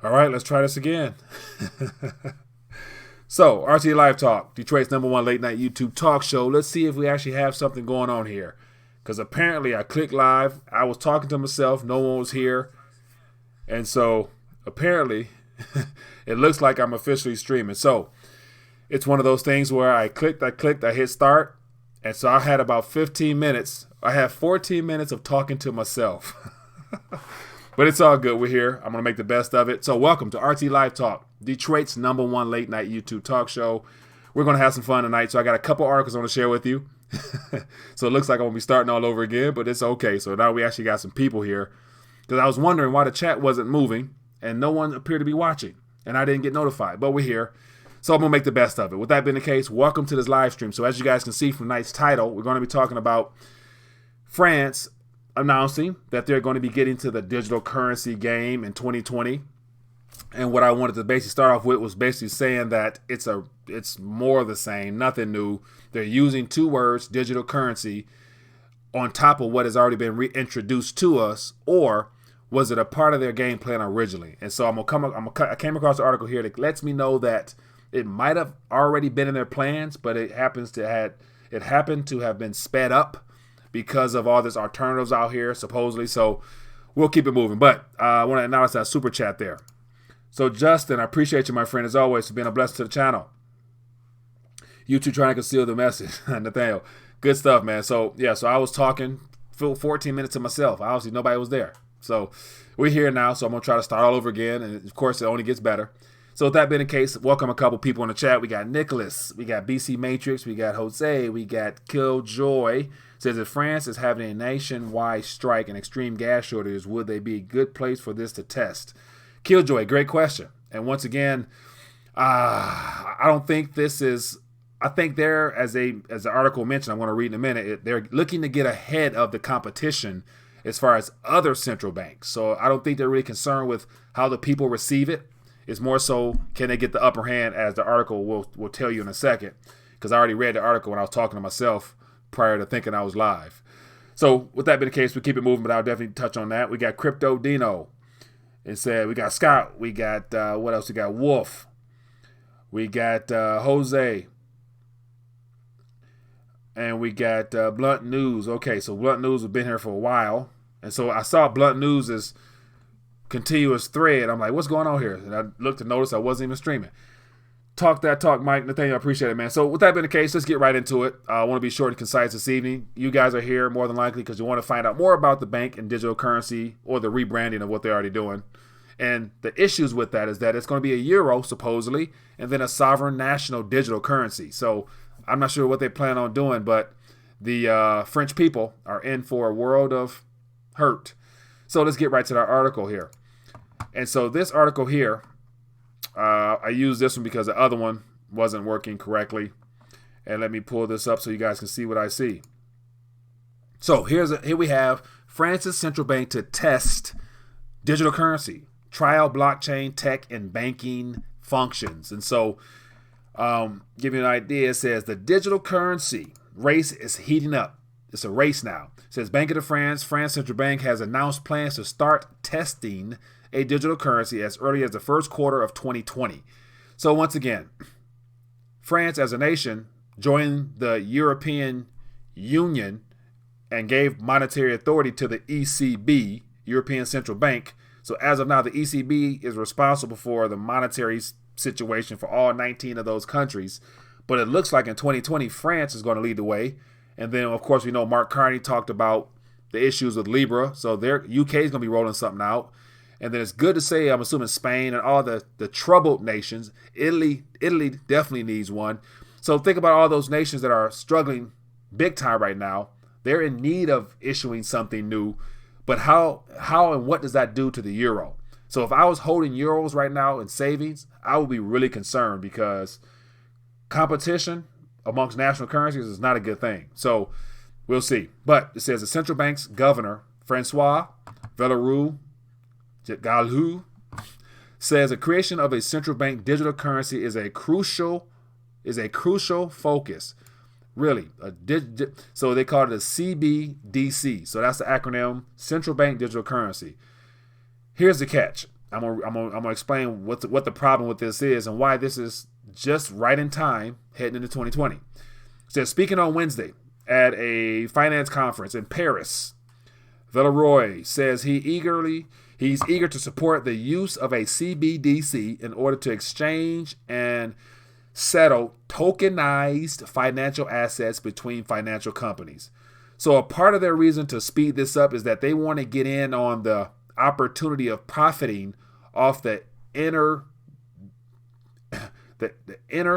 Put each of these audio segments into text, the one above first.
All right, let's try this again. So, RTD Live Talk, Detroit's #1 late night YouTube talk show. Let's see if we actually have something going on here. Because apparently I clicked live. I was talking to myself. No one was here. And so apparently it looks like I'm officially streaming. So it's one of those things where I clicked, I hit start. And so I had about 15 minutes. I have 14 minutes of talking to myself. But it's all good. We're here. I'm going to make the best of it. So welcome to RT Live Talk, Detroit's #1 late night YouTube talk show. We're going to have some fun tonight. So I got a couple articles I want to share with you. So it looks like I'm going to be starting all over again, but it's okay. So now we actually got some people here. Because I was wondering why the chat wasn't moving and no one appeared to be watching. And I didn't get notified, but we're here. So I'm going to make the best of it. With that being the case, welcome to this live stream. So as you guys can see from tonight's title, we're going to be talking about France announcing that they're going to be getting to the digital currency game in 2020. And what I wanted to basically start off with was basically saying that it's more of the same, nothing new. They're using two words, digital currency, on top of what has already been reintroduced to us, or was it a part of their game plan originally? And so I came across an article here that lets me know that it might have already been in their plans, but it happened to have been sped up because of all this alternatives out here, supposedly. So we'll keep it moving. But I want to announce that super chat there. So Justin, I appreciate you, my friend, as always, for being a blessing to the channel. You two trying to conceal the message. Nathaniel, good stuff, man. So yeah, so I was talking 14 minutes to myself. Obviously, nobody was there. So we're here now, so I'm going to try to start all over again. And of course, it only gets better. So with that being the case, welcome a couple people in the chat. We got Nicholas, we got BC Matrix, we got Jose, we got Killjoy. Says if France is having a nationwide strike and extreme gas shortages, would they be a good place for this to test? Killjoy, great question. And once again, I don't think this is. I think they're, as the article mentioned, I'm going to read in a minute, they're looking to get ahead of the competition as far as other central banks. So I don't think they're really concerned with how the people receive it. It's more so, can they get the upper hand, as the article will tell you in a second. Because I already read the article when I was talking to myself prior to thinking I was live. So with that being the case, we keep it moving, but I'll definitely touch on that. We got Crypto Dino. It said we got Scott. We got, what else? We got Wolf. We got Jose. And we got Blunt News. Okay, so Blunt News has been here for a while. And so I saw Blunt News as continuous thread. I'm like, what's going on here? And I looked to notice I wasn't even streaming. Talk that talk, Mike. Nathaniel, I appreciate it, man. So with that being the case, let's get right into it. I want to be short and concise this evening. You guys are here more than likely because you want to find out more about the bank and digital currency, or the rebranding of what they're already doing. And the issues with that is that it's going to be a euro, supposedly, and then a sovereign national digital currency. So I'm not sure what they plan on doing, but the French people are in for a world of hurt. So let's get right to our article here. And so this article here, I use this one because the other one wasn't working correctly. And let me pull this up so you guys can see what I see. So here we have France's central bank to test digital currency, trial blockchain tech and banking functions. And so give you an idea, it says the digital currency race is heating up. It's a race now. It says Bank of France Central Bank has announced plans to start testing a digital currency as early as the first quarter of 2020. So once again, France as a nation joined the European Union and gave monetary authority to the ECB, European Central Bank. So as of now, the ECB is responsible for the monetary situation for all 19 of those countries. But it looks like in 2020, France is going to lead the way. And then, of course, we know Mark Carney talked about the issues with Libra. So their UK is going to be rolling something out. And then it's good to say, I'm assuming Spain and all the troubled nations. Italy definitely needs one. So think about all those nations that are struggling big time right now. They're in need of issuing something new. But how and what does that do to the euro? So if I was holding euros right now in savings, I would be really concerned because competition amongst national currencies is not a good thing. So we'll see. But it says the central bank's governor, Francois Valeroux Galou, says the creation of a central bank digital currency is a crucial focus. Really, so they call it a CBDC. So that's the acronym, Central Bank Digital Currency. Here's the catch. I'm gonna explain what the problem with this is and why this is just right in time heading into 2020. It says, speaking on Wednesday at a finance conference in Paris, Villeroy says he's eager to support the use of a CBDC in order to exchange and settle tokenized financial assets between financial companies. So a part of their reason to speed this up is that they want to get in on the opportunity of profiting off the inner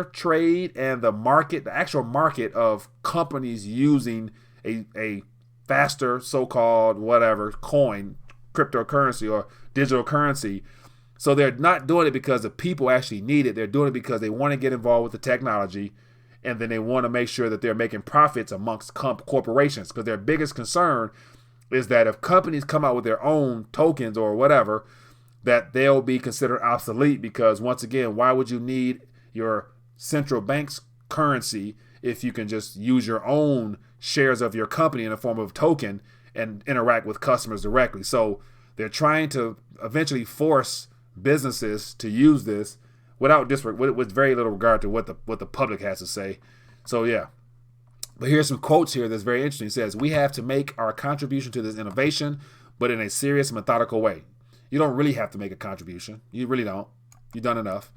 trade and the actual market of companies using a faster so-called whatever coin, cryptocurrency or digital currency. So they're not doing it because the people actually need it. They're doing it because they want to get involved with the technology, and then they want to make sure that they're making profits amongst corporations, because their biggest concern is that if companies come out with their own tokens or whatever, that they'll be considered obsolete, because once again, why would you need your central bank's currency if you can just use your own shares of your company in the form of a token and interact with customers directly? So they're trying to eventually force businesses to use this with very little regard to what the public has to say. So yeah. But here's some quotes here that's very interesting. It says, we have to make our contribution to this innovation, but in a serious, methodical way. You don't really have to make a contribution. You really don't. You've done enough.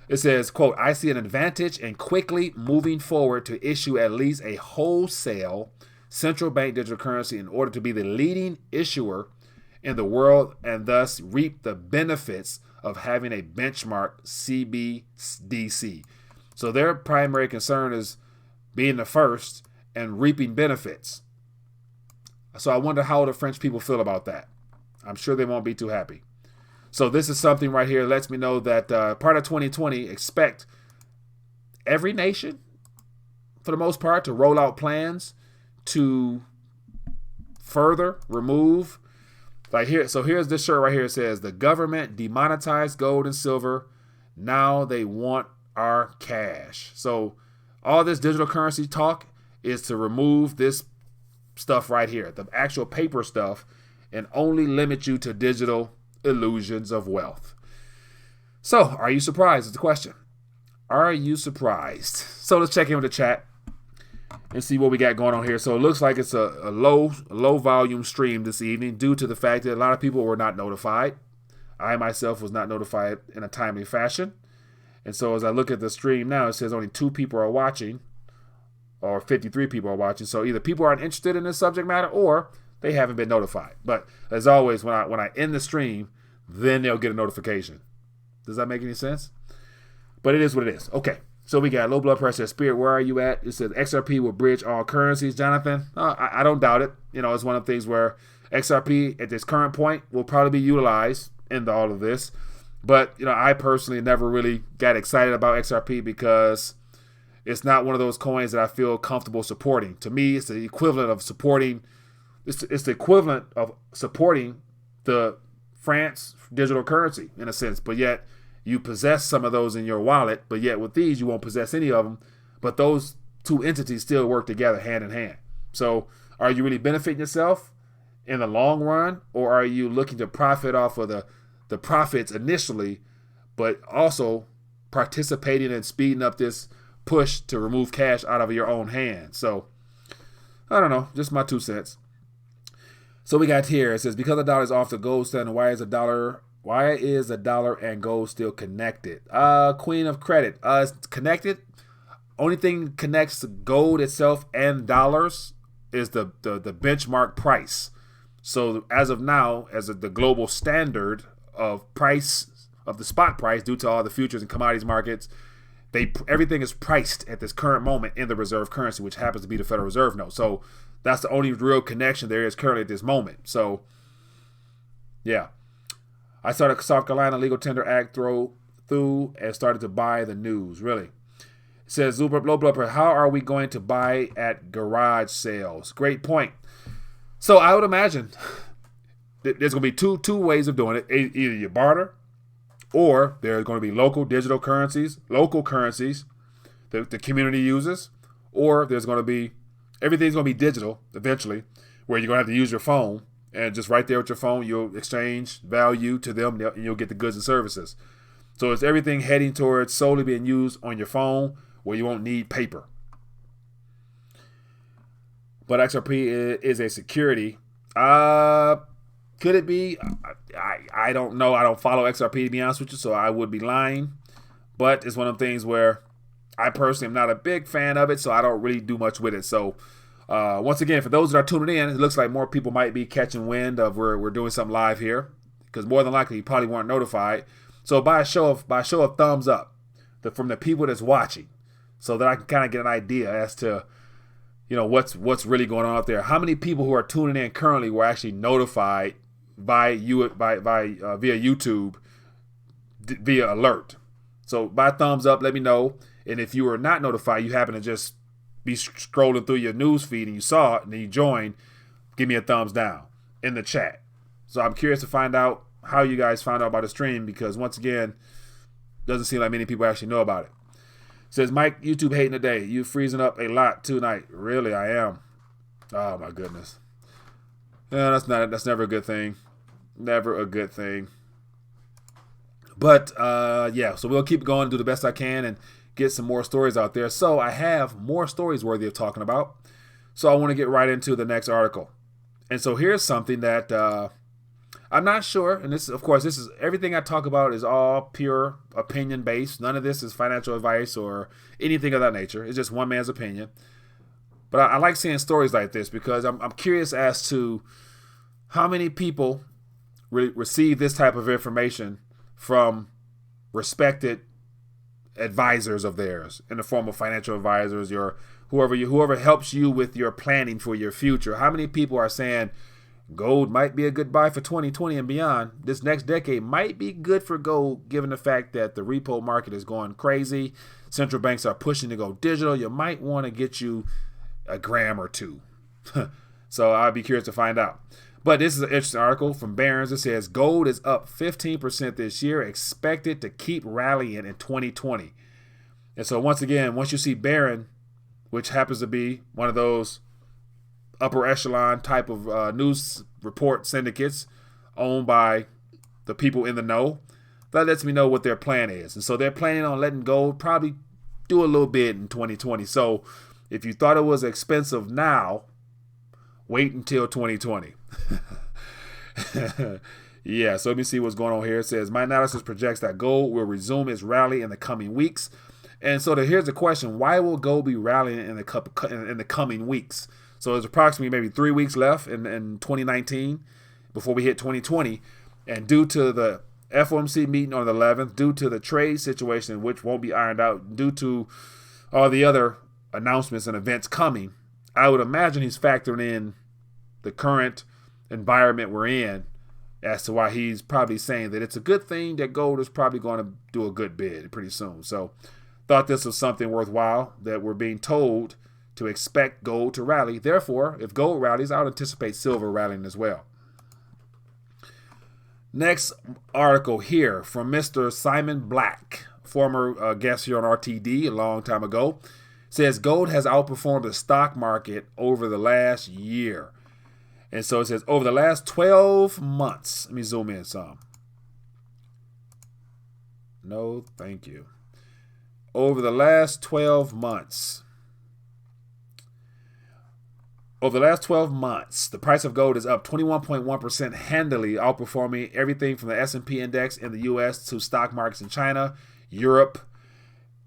It says, quote, I see an advantage in quickly moving forward to issue at least a wholesale central bank digital currency in order to be the leading issuer in the world and thus reap the benefits of having a benchmark CBDC. So their primary concern is being the first and reaping benefits. So I wonder how the French people feel about that. I'm sure they won't be too happy. So this is something right here that lets me know that part of 2020, expect every nation, for the most part, to roll out plans to further remove. Like here, so here's this shirt right here. It says, the government demonetized gold and silver. Now they want our cash. So all this digital currency talk is to remove this stuff right here, the actual paper stuff, and only limit you to digital illusions of wealth. So, are you surprised? Is the question. Are you surprised? So let's check in with the chat and see what we got going on here. So it looks like it's a low volume stream this evening due to the fact that a lot of people were not notified. I myself was not notified in a timely fashion. And so as I look at the stream now, it says only 2 people are watching, or 53 people are watching. So either people aren't interested in this subject matter or they haven't been notified. But as always, when I end the stream, then they'll get a notification. Does that make any sense? But it is what it is. Okay, so we got low blood pressure. Spirit, where are you at? It says XRP will bridge all currencies. Jonathan, I don't doubt it. You know, it's one of the things where XRP at this current point will probably be utilized in all of this. But, you know, I personally never really got excited about XRP because it's not one of those coins that I feel comfortable supporting. To me, it's the equivalent of supporting the France digital currency in a sense. But yet you possess some of those in your wallet, but yet with these you won't possess any of them. But those two entities still work together hand in hand. So are you really benefiting yourself in the long run, or are you looking to profit off of the profits initially, but also participating and speeding up this push to remove cash out of your own hands? So I don't know, just my 2 cents. So we got here, it says, because the dollar is off the gold standard, why is the dollar and gold still connected? Queen of credit. It's connected. Only thing connects to gold itself and dollars is the benchmark price. So as of now, as the global standard of price of the spot price, due to all the futures and commodities markets, everything is priced at this current moment in the reserve currency, which happens to be the Federal Reserve note. So that's the only real connection there is currently at this moment. So yeah, I saw the South Carolina Legal Tender Act through and started to buy the news. Really, it says low blood pressure. How are we going to buy at garage sales? Great point. So I would imagine there's going to be two ways of doing it. Either you barter, or there's going to be local digital currencies, that the community uses, or there's going to be, everything's going to be digital eventually, where you're going to have to use your phone And just right there with your phone, you'll exchange value to them and you'll get the goods and services. So it's everything heading towards solely being used on your phone where you won't need paper. But XRP is a security. Could it be? I don't know. I don't follow XRP, to be honest with you, so I would be lying. But it's one of them things where I personally am not a big fan of it, so I don't really do much with it. So once again, for those that are tuning in, it looks like more people might be catching wind of we're doing something live here, because more than likely you probably weren't notified. So by a show of thumbs up from the people that's watching, so that I can kind of get an idea as to what's really going on out there. How many people who are tuning in currently were actually notified via YouTube via alert? So by thumbs up, let me know. And if you were not notified, you happen to just be scrolling through your news feed and you saw it and then you joined, give me a thumbs down in the chat. So I'm curious to find out how you guys found out about the stream, because once again, doesn't seem like many people actually know about it. Says Mike, YouTube hating today. You freezing up a lot tonight. Really, I am. Oh my goodness. Yeah, that's never a good thing. Never a good thing. But yeah, so we'll keep going, do the best I can, and get some more stories out there. So I have more stories worthy of talking about. So I want to get right into the next article. And so here's something that I'm not sure, and this is everything I talk about is all pure opinion based. None of this is financial advice or anything of that nature. It's just one man's opinion. But I like seeing stories like this because I'm curious as to how many people receive this type of information from respected advisors of theirs in the form of financial advisors or whoever helps you with your planning for your future. How many people are saying gold might be a good buy for 2020 and beyond? This next decade might be good for gold, given the fact that the repo market is going crazy. Central banks are pushing to go digital. You might want to get you a gram or two. So I'd be curious to find out. But this is an interesting article from Barron's. It says gold is up 15% this year, expected to keep rallying in 2020. And so once again, once you see Barron, which happens to be one of those upper echelon type of news report syndicates owned by the people in the know, that lets me know what their plan is. And so they're planning on letting gold probably do a little bit in 2020. So if you thought it was expensive now, wait until 2020. Yeah, so let me see what's going on here. It says, my analysis projects that gold will resume its rally in the coming weeks. And so here's the question. Why will gold be rallying in the coming weeks? So there's approximately maybe 3 weeks left in 2019 before we hit 2020. And due to the FOMC meeting on the 11th, due to the trade situation, which won't be ironed out, due to all the other announcements and events coming, I would imagine he's factoring in the current environment we're in as to why he's probably saying that it's a good thing that gold is probably going to do a good bid pretty soon. So thought this was something worthwhile that we're being told to expect gold to rally. Therefore, if gold rallies, I would anticipate silver rallying as well. Next article here from Mr. Simon Black, former guest here on RTD a long time ago, says gold has outperformed the stock market over the last year. And so it says over the last 12 months. Let me zoom in some. No, thank you. Over the last 12 months. Over the last 12 months, the price of gold is up 21.1% handily, outperforming everything from the S&P index in the U.S. to stock markets in China, Europe,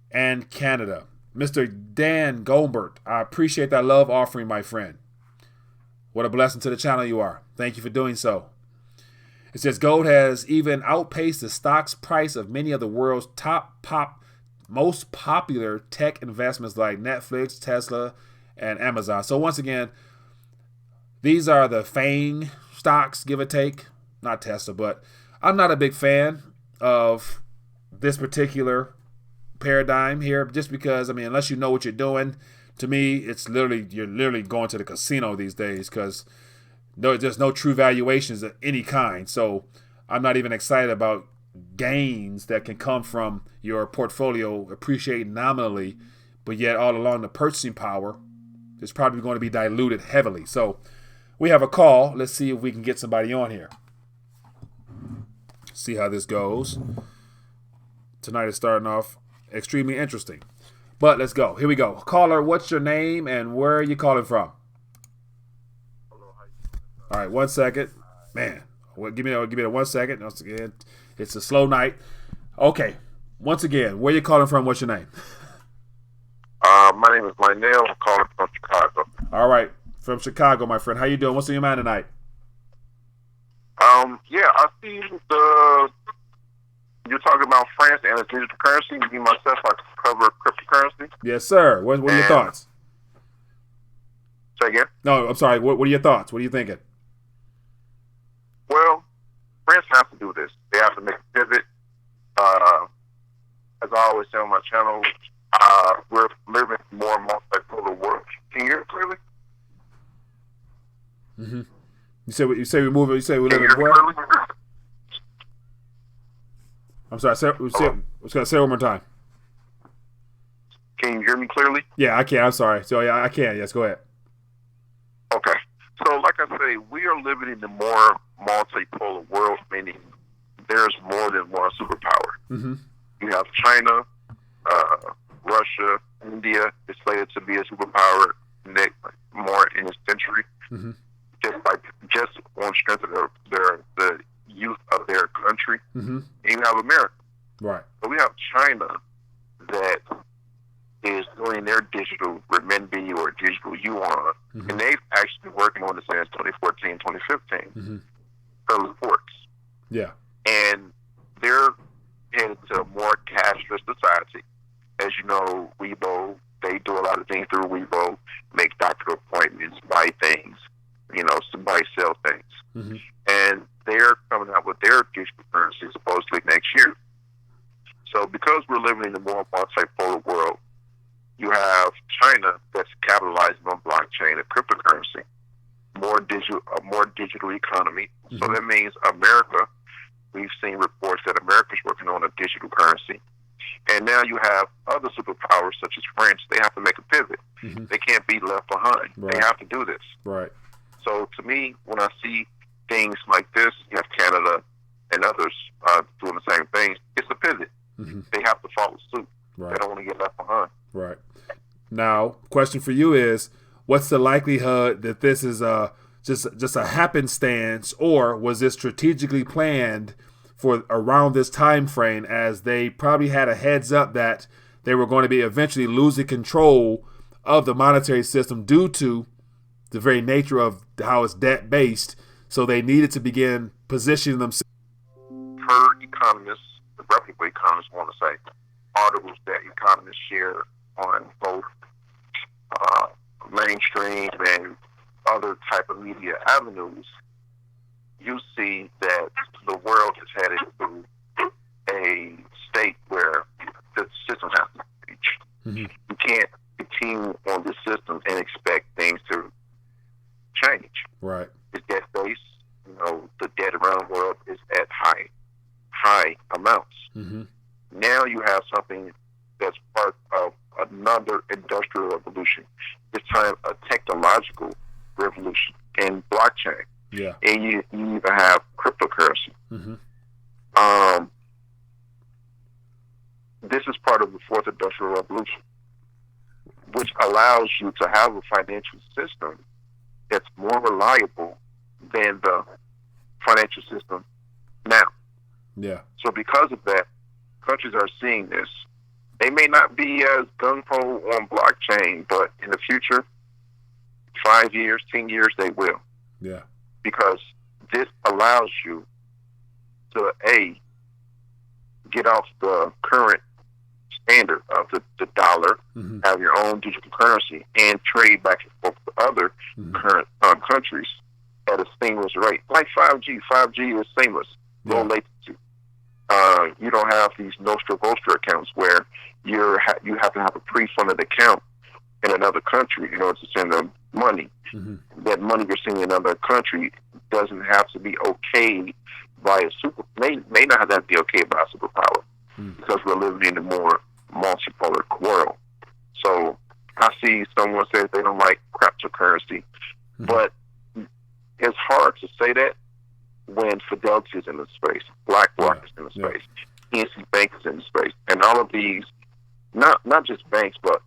and Canada. Mr. Dan Goldberg, I appreciate that love offering, my friend. What a blessing to the channel you are. Thank you for doing so. It says gold has even outpaced the stock's price of many of the world's most popular tech investments like Netflix, Tesla, and Amazon. So once again, these are the FANG stocks, give or take. Not Tesla, but I'm not a big fan of this particular paradigm here, just because, unless you know what you're doing, to me, you're literally going to the casino these days, because there's no true valuations of any kind. So I'm not even excited about gains that can come from your portfolio appreciating nominally, but yet all along the purchasing power is probably going to be diluted heavily. So We have a call. Let's see if we can get somebody on here. See how this goes. Tonight is starting off extremely interesting. But let's go. Here we go. Caller, what's your name and where are you calling from? All right, 1 second. Man, give me 1 second. Once again, it's a slow night. Okay, once again, where are you calling from? What's your name? My name is Lionel. I'm calling from Chicago. All right, from Chicago, my friend. How you doing? What's on your mind tonight? Yeah, I see you're talking about France and its digital currency. Me, myself, I cover cryptocurrency. Yes, sir. What are your thoughts? Say again? No, I'm sorry. What are your thoughts? What are you thinking? Well, France has to do this. They have to make a pivot. As I always say on my channel, we're living more multipolar world. Can you hear it clearly? Mm-hmm. You say we move. You say we live in where? I'm sorry. Say it one more time. Can you hear me clearly? Yeah, I can. I'm sorry. So yeah, I can. Yes, go ahead. Okay. So, like I say, we are living in a more multipolar world, meaning there's more than one superpower. Mm-hmm. You have China, Russia, India is slated to be a superpower more in this century, mm-hmm. just on strength of the youth of their country. Mm-hmm. And you have America. Right. But we have China that is doing their digital renminbi or digital yuan, mm-hmm. and they've actually been working on this since 2014, 2015, mm-hmm. per reports. Yeah. And they're headed to a more cashless society. As you know, Weibo, they do a lot of things through Weibo, make doctor appointments, buy things, buy, sell things. Mm-hmm. And they're coming out with their digital currency supposedly next year. So because we're living in a more multipolar world, you have China that's capitalizing on blockchain and cryptocurrency, a more digital economy. Mm-hmm. So that means America, we've seen reports that America's working on a digital currency. And now you have other superpowers such as France. They have to make a pivot. Mm-hmm. They can't be left behind. Right. They have to do this. Right. So to me, when I see things like this, you have Canada and others doing the same things, it's a pivot. Mm-hmm. They have to follow suit. Right. They don't want to get left behind. Right. Now, question for you is, what's the likelihood that this is just a happenstance, or was this strategically planned for around this time frame, as they probably had a heads up that they were going to be eventually losing control of the monetary system due to the very nature of how it's debt based, so they needed to begin positioning themselves. Per economists, the reputable economists want to say, articles that economists share on both mainstream and other type of media avenues, you see that the world is headed to a state where the system has to reach. Mm-hmm. You can't continue on this system and expect things to change. Right. It's debt-based. The debt around the world is at high amounts. Mm-hmm. Now you have something that's part of another industrial revolution. This time, a technological revolution in blockchain. Yeah. And you even have cryptocurrency. Mm-hmm. This is part of the fourth industrial revolution, which allows you to have a financial system that's more reliable than the financial system now. Yeah. So because of that, countries are seeing this. They may not be as gung-ho on blockchain, but in the future, 5 years, 10 years, they will. Yeah. Because this allows you to, get off the current standard of the dollar, mm-hmm. have your own digital currency, and trade back and forth with other mm-hmm. current countries at a seamless rate. Like 5G. 5G is seamless, low latency. You don't have these Nostra-Vostra accounts where you have to have a pre-funded account in another country in order to send them money. Mm-hmm. That money you're sending in another country doesn't have to be okayed by may not have to be okayed by a superpower, because we're living in a more multipolar world. So I see someone says they don't like cryptocurrency, mm-hmm. but it's hard to say that when Fidelity is in the space, BlackRock is in the space, PNC Bank is in the space, and all of these, not just banks, but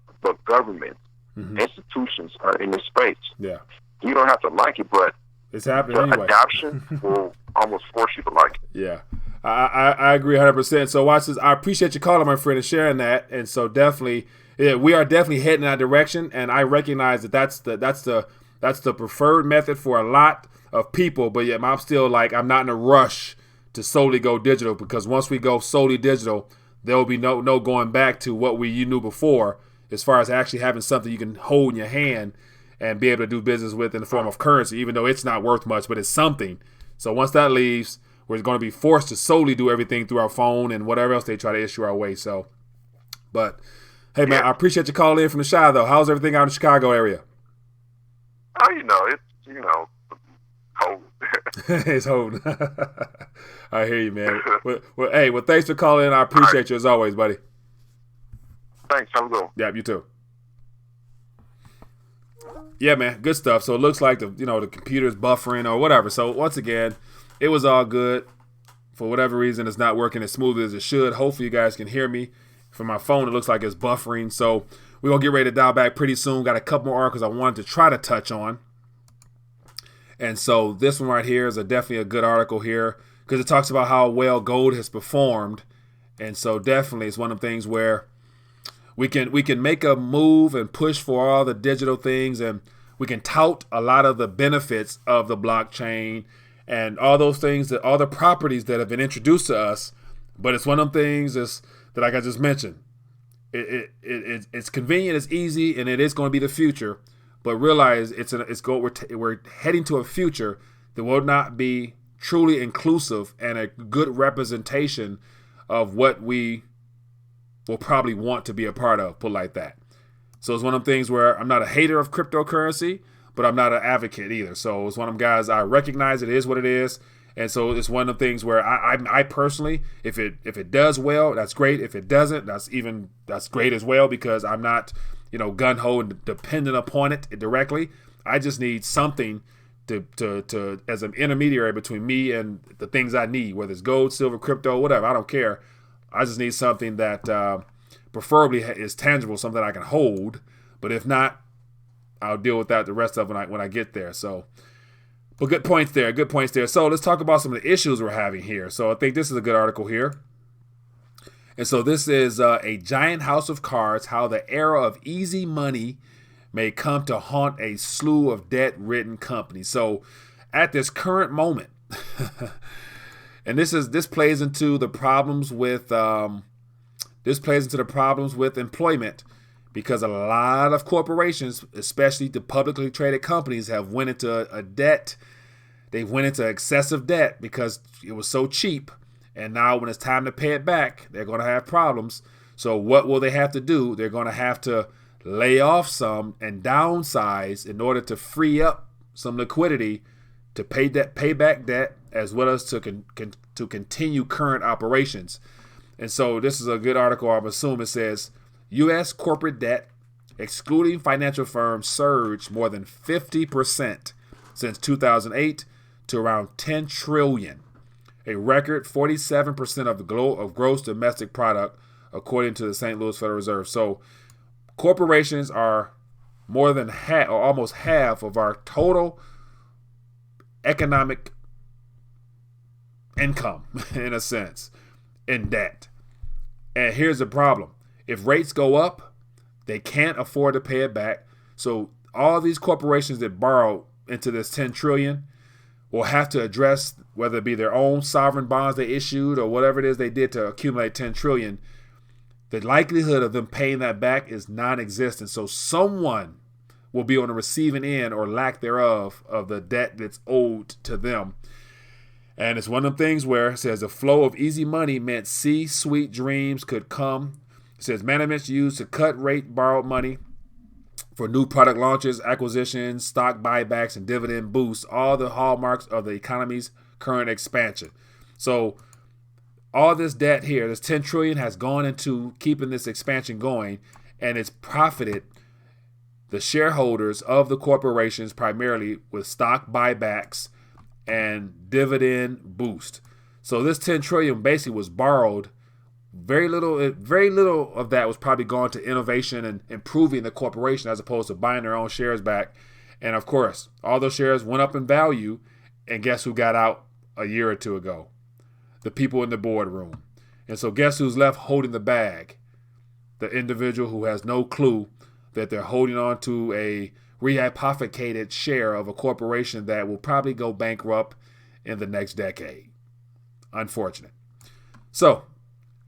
governments, institutions are in this space. Yeah. You don't have to like it, but it's happening the anyway. adoption will almost force you to like it. Yeah. I agree 100%. So watch this. I appreciate you calling, my friend, and sharing that. And so definitely, yeah, we are definitely heading in that direction. And I recognize that that's the preferred method for a lot of people. But yet I'm still like, I'm not in a rush to solely go digital, because once we go solely digital, there will be no going back to what you knew before, as far as actually having something you can hold in your hand and be able to do business with in the form of currency, even though it's not worth much, but it's something. So once that leaves, we're going to be forced to solely do everything through our phone and whatever else they try to issue our way. So, but hey, man, I appreciate you calling in from the Chi, though. How's everything out in the Chicago area? Oh, it's, cold. It's holding. I hear you, man. Well, thanks for calling in. I appreciate you as always, buddy. Thanks. Have a good one. Yeah, you too. Yeah, man, good stuff. So it looks like the computer's buffering or whatever. So once again, it was all good. For whatever reason, it's not working as smoothly as it should. Hopefully you guys can hear me. From my phone, it looks like it's buffering. So we're going to get ready to dial back pretty soon. Got a couple more articles I wanted to try to touch on. And so this one right here is definitely a good article here, because it talks about how well gold has performed. And so definitely it's one of the things where we can make a move and push for all the digital things, and we can tout a lot of the benefits of the blockchain and all those things, all the properties that have been introduced to us. But it's one of them things that, like I just mentioned, it's convenient, it's easy, and it is going to be the future. But realize we're heading to a future that will not be truly inclusive and a good representation of what we will probably want to be a part of, put it like that. So it's one of them things where I'm not a hater of cryptocurrency, but I'm not an advocate either. So it's one of them guys, I recognize it is what it is. And so it's one of the things where I personally, if it does well, that's great. If it doesn't, that's great as well, because I'm not, gun-ho and dependent upon it directly. I just need something to as an intermediary between me and the things I need, whether it's gold, silver, crypto, whatever. I don't care. I just need something that preferably is tangible, something I can hold. But if not, I'll deal with that the rest of when I get there. So, but good points there. Good points there. So let's talk about some of the issues we're having here. So I think this is a good article here. And so this is a giant house of cards, how the era of easy money may come to haunt a slew of debt-ridden companies. So at this current moment, and this plays into the problems with employment, because a lot of corporations, especially the publicly traded companies, have went into a debt. They went into excessive debt because it was so cheap. And now when it's time to pay it back, they're going to have problems. So what will they have to do? They're going to have to lay off some and downsize in order to free up some liquidity to pay back debt, as well as to continue current operations. And so this is a good article, I'm assuming. It says, U.S. corporate debt, excluding financial firms, surged more than 50% since 2008 to around $10 trillion. A record 47% of gross domestic product, according to the St. Louis Federal Reserve. So corporations are more than half, or almost half, of our total economic income, in a sense, in debt. And here's the problem. If rates go up, they can't afford to pay it back. So all these corporations that borrow into this $10 trillion will have to address, whether it be their own sovereign bonds they issued or whatever it is they did to accumulate $10 trillion. The likelihood of them paying that back is non-existent. So someone will be on the receiving end, or lack thereof, of the debt that's owed to them. And it's one of the things where it says the flow of easy money meant C-suite dreams could come. It says managements used to cut rate borrowed money for new product launches, acquisitions, stock buybacks, and dividend boosts, all the hallmarks of the economy's current expansion. So all this debt here, this $10 trillion, has gone into keeping this expansion going, and it's profited the shareholders of the corporations, primarily with stock buybacks and dividend boost. So this $10 trillion basically was borrowed. Very little of that was probably gone to innovation and improving the corporation as opposed to buying their own shares back. And of course, all those shares went up in value. And guess who got out a year or two ago? The people in the boardroom. And so guess who's left holding the bag? The individual who has no clue that they're holding on to a rehypothecated share of a corporation that will probably go bankrupt in the next decade. Unfortunate. So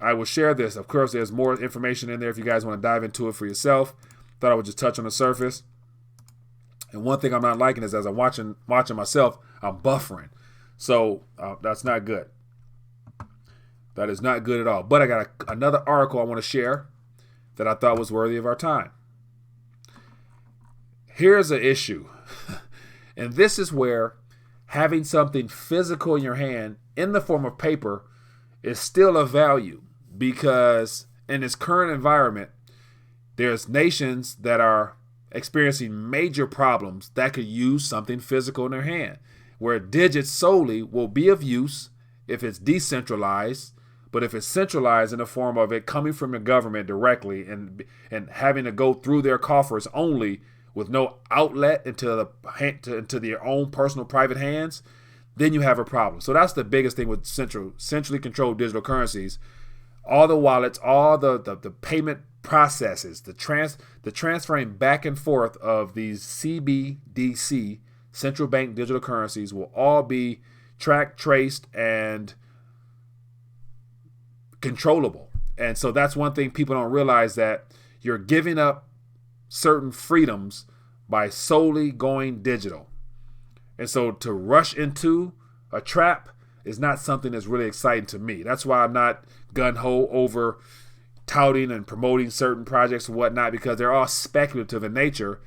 I will share this. Of course, there's more information in there if you guys want to dive into it for yourself. Thought I would just touch on the surface. And one thing I'm not liking is as I'm watching myself, I'm buffering. So that's not good. That is not good at all. But I got another article I want to share that I thought was worthy of our time. Here's an issue. And this is where having something physical in your hand in the form of paper is still of value, because in this current environment, there's nations that are experiencing major problems that could use something physical in their hand, where digits solely will be of use if it's decentralized. But if it's centralized in the form of it coming from your government directly and having to go through their coffers only with no outlet into their own personal private hands, then you have a problem. So that's the biggest thing with centrally controlled digital currencies. All the wallets, all the payment processes, the transferring back and forth of these CBDC, central bank digital currencies, will all be tracked, traced, and controllable. And so that's one thing people don't realize, that you're giving up certain freedoms by solely going digital. And so to rush into a trap is not something that's really exciting to me. That's why I'm not gung-ho over touting and promoting certain projects and whatnot, because they're all speculative in nature.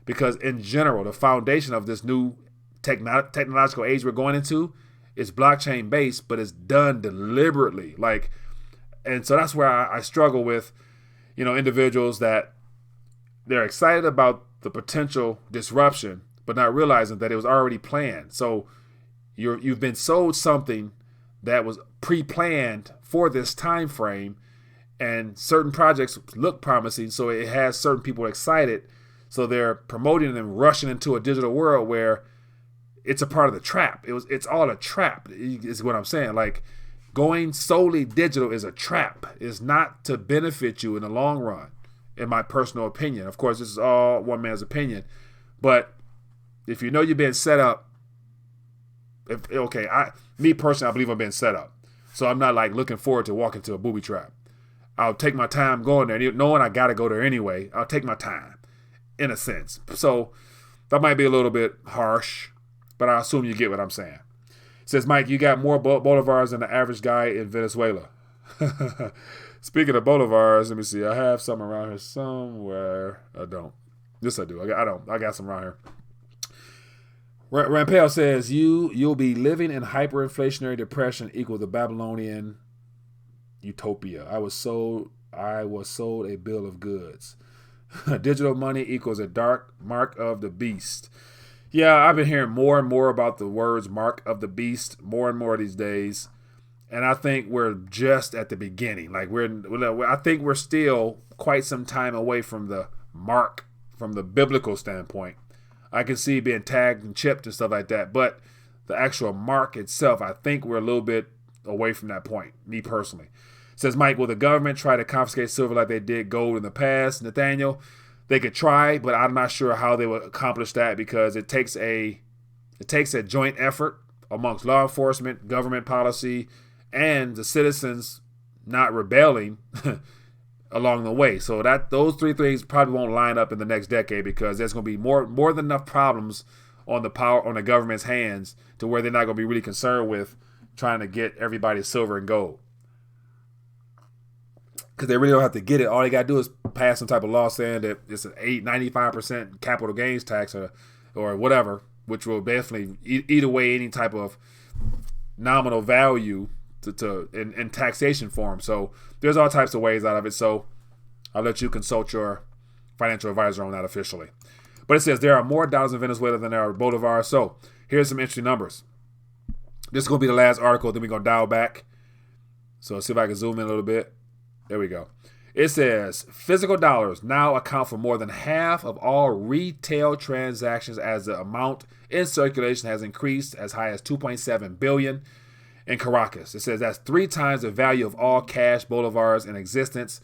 Because in general, the foundation of this new technological age we're going into is blockchain based, but it's done deliberately. And so that's where I struggle with, individuals that they're excited about the potential disruption, but not realizing that it was already planned. So you've been sold something that was pre-planned for this time frame, and certain projects look promising, so it has certain people excited. So they're promoting them, rushing into a digital world where it's a part of the trap. It's all a trap, is what I'm saying. Going solely digital is a trap. It's not to benefit you in the long run, in my personal opinion. Of course, this is all one man's opinion. But if you know you're being set up, me personally, I believe I'm being set up. So I'm not looking forward to walking to a booby trap. I'll take my time going there, knowing I got to go there anyway. I'll take my time, in a sense. So that might be a little bit harsh, but I assume you get what I'm saying. It says, Mike, you got more bolivars than the average guy in Venezuela. Speaking of bolivars, let me see. I have some around here somewhere. I don't. Yes, I do. I got some around here. Rampel says, you'll be living in hyperinflationary depression equal to Babylonian utopia. I was sold a bill of goods. Digital money equals a dark mark of the beast. Yeah, I've been hearing more and more about the words mark of the beast more and more these days. And I think we're just at the beginning. I think we're still quite some time away from the mark from the biblical standpoint. I can see being tagged and chipped and stuff like that. But the actual mark itself, I think we're a little bit away from that point, me personally. It says, Mike, will the government try to confiscate silver like they did gold in the past? Nathaniel, they could try, but I'm not sure how they would accomplish that, because it takes a joint effort amongst law enforcement, government policy, and the citizens not rebelling along the way. So those three things probably won't line up in the next decade, because there's going to be more than enough problems on the government's hands to where they're not going to be really concerned with trying to get everybody's silver and gold. Because they really don't have to get it. All they got to do is pass some type of law saying that it's an 95% capital gains tax or whatever, which will definitely eat away any type of nominal value in taxation form. So there's all types of ways out of it. So I'll let you consult your financial advisor on that officially. But it says there are more dollars in Venezuela than there are bolivars. So here's some interesting numbers. This is going to be the last article. Then we're going to dial back. So let's see if I can zoom in a little bit. There we go. It says physical dollars now account for more than half of all retail transactions as the amount in circulation has increased as high as 2.7 billion in Caracas. It says that's 3 times the value of all cash bolivars in existence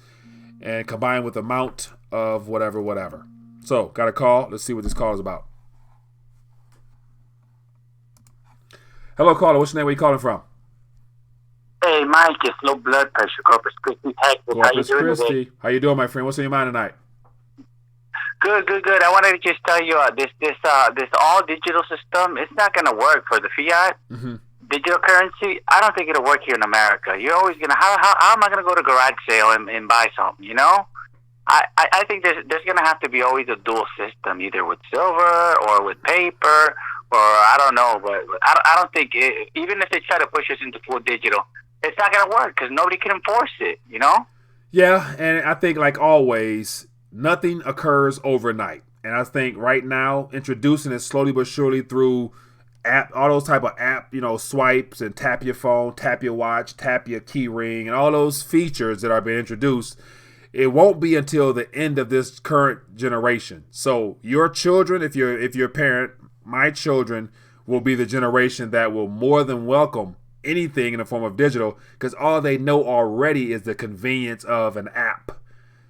and combined with the amount of whatever. So got a call. Let's see what this call is about. Hello, caller. What's your name? Where you calling from? Hey, Mike, it's low blood pressure. Corpus Christi, Texas. How you doing today? How you doing, my friend? What's on your mind tonight? Good. I wanted to just tell you this all digital system. It's not going to work for the fiat digital currency. I don't think it'll work here in America. You're always gonna how am I gonna go to garage sale and buy something? You know, I think there's gonna have to be always a dual system, either with silver or with paper. Or I don't know, but I don't think even if they try to push us into full digital, it's not going to work because nobody can enforce it, you know? Yeah, and I think like always, nothing occurs overnight. And I think right now, introducing it slowly but surely through all those type of app, swipes and tap your phone, tap your watch, tap your key ring, and all those features that are being introduced, it won't be until the end of this current generation. So your children, if you're a parent, my children will be the generation that will more than welcome anything in the form of digital because all they know already is the convenience of an app.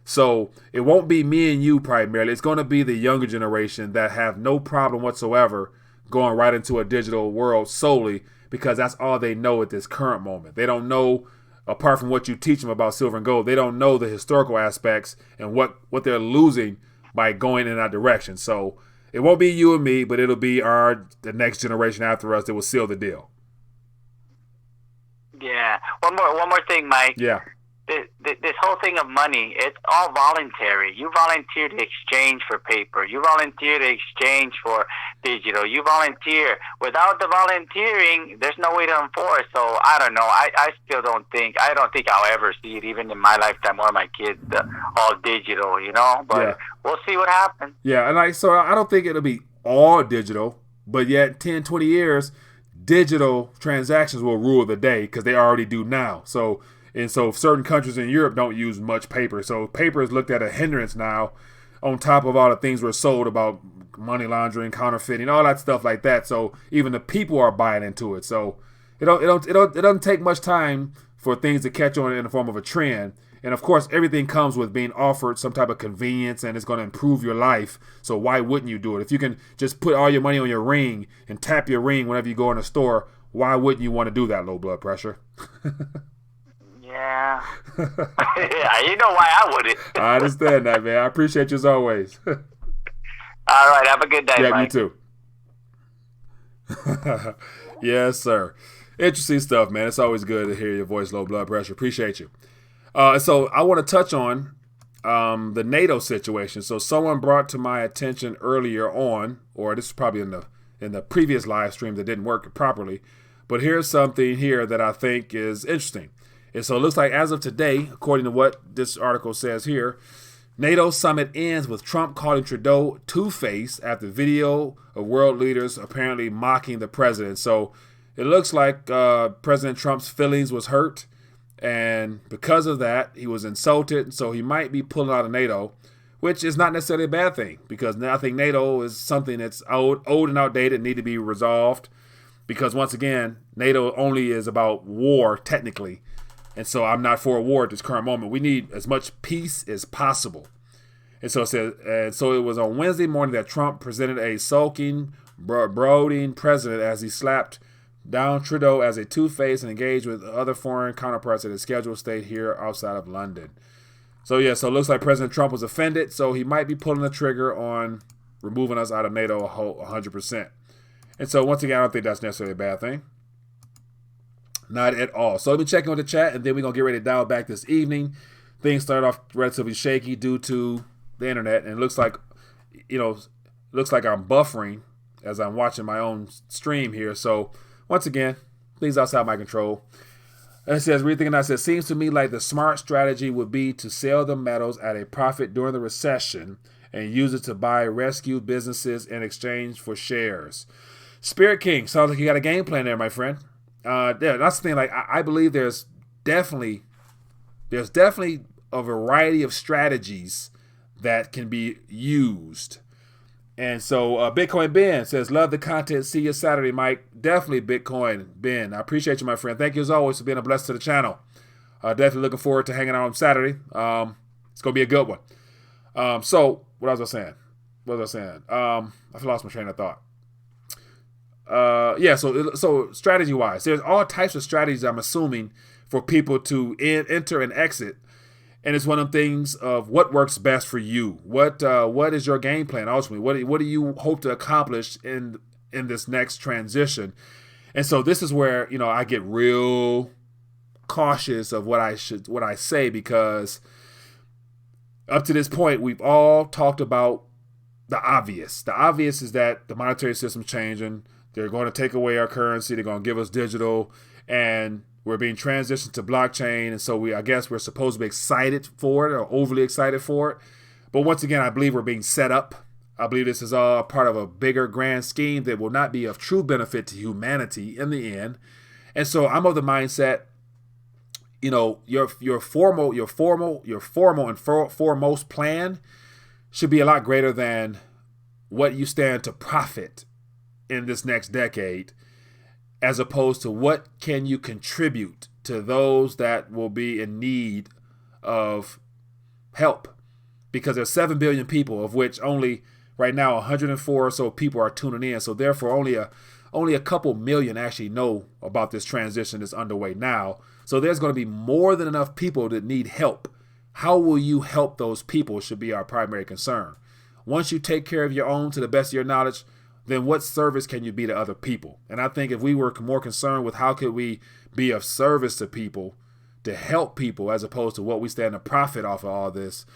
So it won't be me and you primarily. It's going to be the younger generation that have no problem whatsoever going right into a digital world solely because that's all they know at this current moment. They don't know, apart from what you teach them about silver and gold, they don't know the historical aspects and what they're losing by going in that direction. So it won't be you and me, but it'll be the next generation after us that will seal the deal. Yeah. One more thing, Mike. Yeah. This whole thing of money, it's all voluntary. You volunteer to exchange for paper. You volunteer to exchange for digital. You volunteer. Without the volunteering, there's no way to enforce. So I don't know. I don't think I'll ever see it, even in my lifetime or my kids, all digital, But We'll see what happens. Yeah, and so I don't think it'll be all digital, but yet 10, 20 years, digital transactions will rule the day because they already do now. So certain countries in Europe don't use much paper. So paper is looked at a hindrance now on top of all the things we're sold about money laundering, counterfeiting, all that stuff like that. So even the people are buying into it. So it doesn't take much time for things to catch on in the form of a trend. And of course, everything comes with being offered some type of convenience and it's going to improve your life. So why wouldn't you do it? If you can just put all your money on your ring and tap your ring whenever you go in a store, why wouldn't you want to do that, low blood pressure? Yeah. You know why I wouldn't. I understand that, man. I appreciate you as always. All right. Have a good day, yeah, Mike. You too. Yes, sir. Interesting stuff, man. It's always good to hear your voice, low blood pressure. Appreciate you. So I want to touch on the NATO situation. So someone brought to my attention earlier on, or this is probably in the previous live stream that didn't work properly, but here's something here that I think is interesting. And so it looks like as of today, according to what this article says here, NATO summit ends with Trump calling Trudeau two-faced after video of world leaders apparently mocking the president. So it looks like President Trump's feelings was hurt. And because of that, he was insulted. So he might be pulling out of NATO, which is not necessarily a bad thing because I think NATO is something that's old and outdated, need to be resolved. Because once again, NATO only is about war technically. And so I'm not for a war at this current moment. We need as much peace as possible. And so it was on Wednesday morning that Trump presented a sulking, brooding president as he slapped down Trudeau as a two-faced and engaged with other foreign counterparts at his scheduled stay here outside of London. So it looks like President Trump was offended, so he might be pulling the trigger on removing us out of NATO 100%. And so once again, I don't think that's necessarily a bad thing. Not at all. So let me check in with the chat, and then we're going to get ready to dial back this evening. Things started off relatively shaky due to the internet, and it looks like I'm buffering as I'm watching my own stream here. So once again, things outside my control. And it says, rethinking that says, seems to me like the smart strategy would be to sell the metals at a profit during the recession and use it to buy rescued businesses in exchange for shares. Spirit King, sounds like you got a game plan there, my friend. Yeah, that's the thing. Like, I believe there's definitely a variety of strategies that can be used. And so Bitcoin Ben says, love the content. See you Saturday, Mike. Definitely Bitcoin Ben. I appreciate you, my friend. Thank you as always for being a blessing to the channel. Definitely looking forward to hanging out on Saturday. It's going to be a good one. So what was I saying? I lost my train of thought. So strategy wise, there's all types of strategies, I'm assuming, for people to enter and exit. And it's one of the things of what works best for you. What is your game plan ultimately? What do you hope to accomplish in this next transition? And so this is where, I get real cautious of what I say, because up to this point we've all talked about the obvious. The obvious is that the monetary system's changing. They're going to take away our currency. They're going to give us digital, and we're being transitioned to blockchain. And so I guess we're supposed to be excited for it, or overly excited for it. But once again, I believe we're being set up. I believe this is all part of a bigger grand scheme that will not be of true benefit to humanity in the end. And so I'm of the mindset, your formal and foremost plan should be a lot greater than what you stand to profit in this next decade, as opposed to what can you contribute to those that will be in need of help. Because there's 7 billion people, of which only right now 104 or so people are tuning in. So therefore only a couple million actually know about this transition that's underway now. So there's going to be more than enough people that need help. How will you help those people should be our primary concern. Once you take care of your own to the best of your knowledge, then what service can you be to other people? And I think if we were more concerned with how could we be of service to people, to help people, as opposed to what we stand to profit off of all this,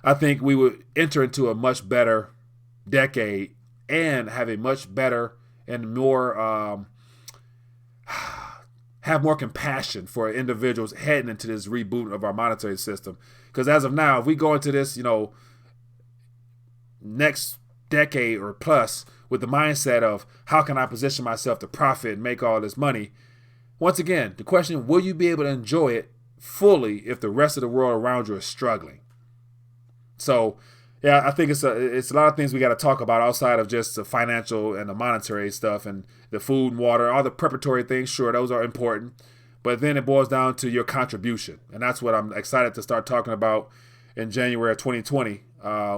I think we would enter into a much better decade and have a much better and more, have more compassion for individuals heading into this reboot of our monetary system. Because as of now, if we go into this, next decade or plus with the mindset of how can I position myself to profit and make all this money, once again, the question, will you be able to enjoy it fully if the rest of the world around you is struggling? So, yeah, I think it's a lot of things we got to talk about outside of just the financial and the monetary stuff and the food and water, all the preparatory things. Sure, those are important. But then it boils down to your contribution. And that's what I'm excited to start talking about in January of 2020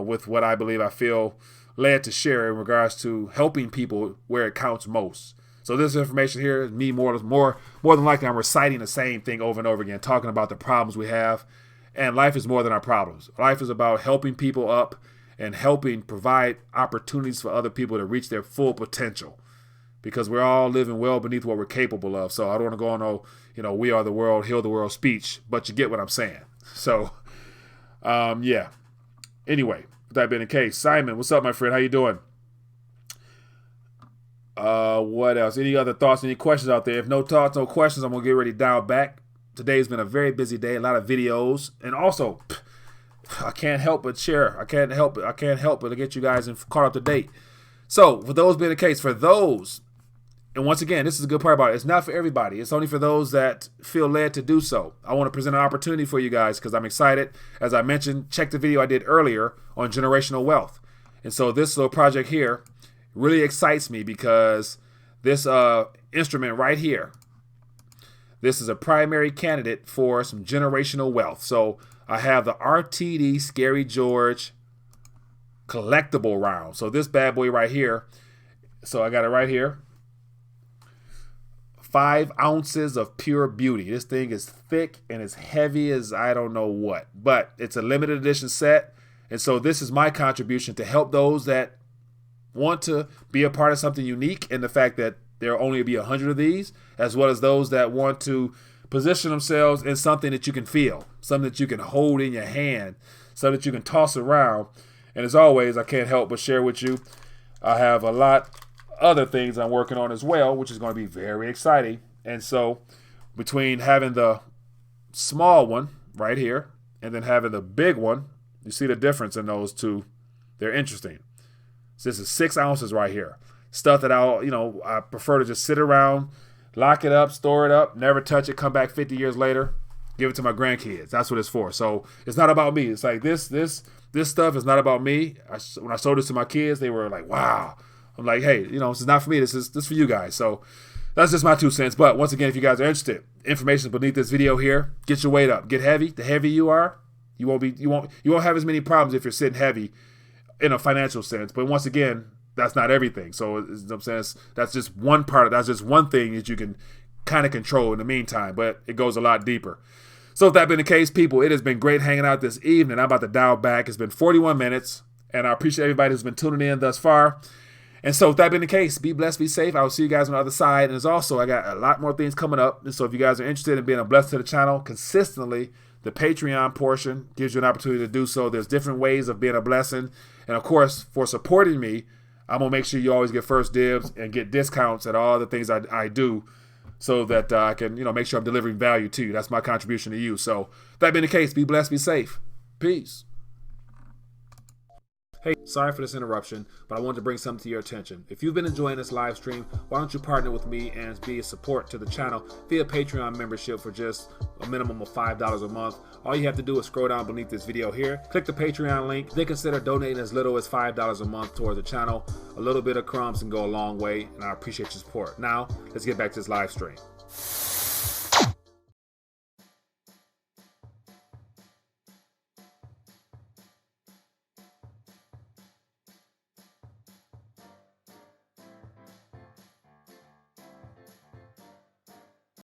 with what I feel led to share in regards to helping people where it counts most. So this information here is me more than likely I'm reciting the same thing over and over again, talking about the problems we have. And life is more than our problems. Life is about helping people up and helping provide opportunities for other people to reach their full potential, because we're all living well beneath what we're capable of. So I don't want to go on we are the world, heal the world speech, but you get what I'm saying. So, yeah. Anyway, with that being the case, Simon, what's up, my friend? How you doing? What else? Any other thoughts? Any questions out there? If no thoughts, no questions, I'm gonna get ready to dial back. Today's been a very busy day, a lot of videos, and also I can't help but share. I can't help but to get you guys caught up to date. So, for those being the case, for those, and once again, this is a good part about it. It's not for everybody. It's only for those that feel led to do so. I want to present an opportunity for you guys because I'm excited. As I mentioned, check the video I did earlier on generational wealth. And so this little project here really excites me because this instrument right here, this is a primary candidate for some generational wealth. So I have the RTD Scary George collectible round. So this bad boy right here, so I got it right here. 5 ounces of pure beauty. This thing is thick and as heavy as I don't know what, but it's a limited edition set. And so this is my contribution to help those that want to be a part of something unique, and the fact that there will only be 100 of these, as well as those that want to position themselves in something that you can feel, something that you can hold in your hand, something that you can toss around. And as always, I can't help but share with you, I have a lot other things I'm working on as well, which is going to be very exciting. And so between having the small one right here and then having the big one. You see the difference in those two. They're interesting. So this is 6 ounces right here. Stuff that I prefer to just sit around, lock it up, store it up, never touch it, come back 50 years later, give it to my grandkids. That's what it's for. So it's not about me. It's like this stuff is not about me. When I sold this to my kids, they were like, wow. I'm like, hey, this is not for me. This is for you guys. So that's just my 2 cents. But once again, if you guys are interested, information is beneath this video here. Get your weight up. Get heavy. The heavier you are, you won't have as many problems if you're sitting heavy in a financial sense. But once again, that's not everything. So I'm saying that's just one part of that's just one thing that you can kind of control in the meantime, but it goes a lot deeper. So if that been the case, people, it has been great hanging out this evening. I'm about to dial back. It's been 41 minutes, and I appreciate everybody who's been tuning in thus far. And so if that been the case, be blessed, be safe. I will see you guys on the other side. And as also, I got a lot more things coming up. And so if you guys are interested in being a blessing to the channel consistently, the Patreon portion gives you an opportunity to do so. There's different ways of being a blessing. And of course, for supporting me, I'm going to make sure you always get first dibs and get discounts at all the things I do so that I can, make sure I'm delivering value to you. That's my contribution to you. So if that being the case, be blessed, be safe. Peace. Hey, sorry for this interruption, but I wanted to bring something to your attention. If you've been enjoying this live stream, why don't you partner with me and be a support to the channel via Patreon membership for just a minimum of $5 a month. All you have to do is scroll down beneath this video here, click the Patreon link, then consider donating as little as $5 a month towards the channel. A little bit of crumbs can go a long way, and I appreciate your support. Now, let's get back to this live stream.